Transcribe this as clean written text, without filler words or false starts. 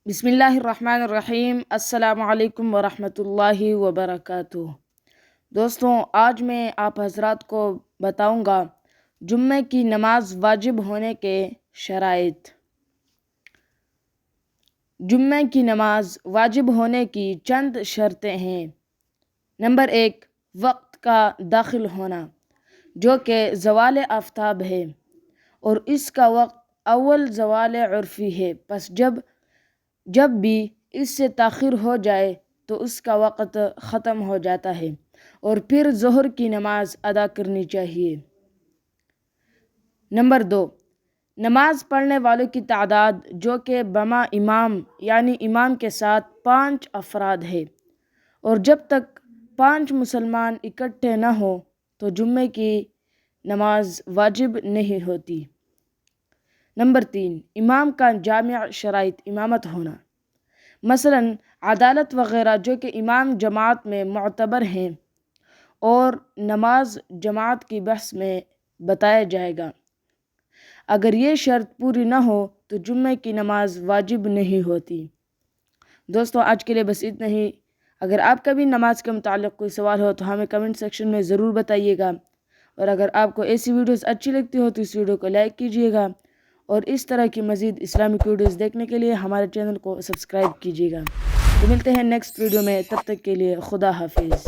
بسم اللہ الرحمن الرحیم۔ السلام علیکم ورحمۃ اللہ وبرکاتہ۔ دوستوں، آج میں آپ حضرات کو بتاؤں گا جمعہ کی نماز واجب ہونے کے شرائط۔ جمعہ کی نماز واجب ہونے کی چند شرطیں ہیں۔ نمبر 1، وقت کا داخل ہونا، جو کہ زوال آفتاب ہے اور اس کا وقت اول زوال عرفی ہے، پس جب بھی اس سے تاخیر ہو جائے تو اس کا وقت ختم ہو جاتا ہے اور پھر ظہر کی نماز ادا کرنی چاہیے۔ نمبر 2، نماز پڑھنے والوں کی تعداد جو کہ بما امام یعنی امام کے ساتھ 5 افراد ہے، اور جب تک 5 مسلمان اکٹھے نہ ہوں تو جمعے کی نماز واجب نہیں ہوتی۔ نمبر 3، امام کا جامع شرائط امامت ہونا، مثلا عدالت وغیرہ، جو کہ امام جماعت میں معتبر ہیں اور نماز جماعت کی بحث میں بتایا جائے گا۔ اگر یہ شرط پوری نہ ہو تو جمعہ کی نماز واجب نہیں ہوتی۔ دوستوں، آج کے لیے بس اتنا ہی۔ اگر آپ کا بھی نماز کے متعلق کوئی سوال ہو تو ہمیں کمنٹ سیکشن میں ضرور بتائیے گا، اور اگر آپ کو ایسی ویڈیوز اچھی لگتی ہو تو اس ویڈیو کو لائک کیجیے گا، اور اس طرح کی مزید اسلامک ویڈیوز دیکھنے کے لیے ہمارے چینل کو سبسکرائب کیجیے گا۔ تو ملتے ہیں نیکسٹ ویڈیو میں، تب تک کے لیے خدا حافظ۔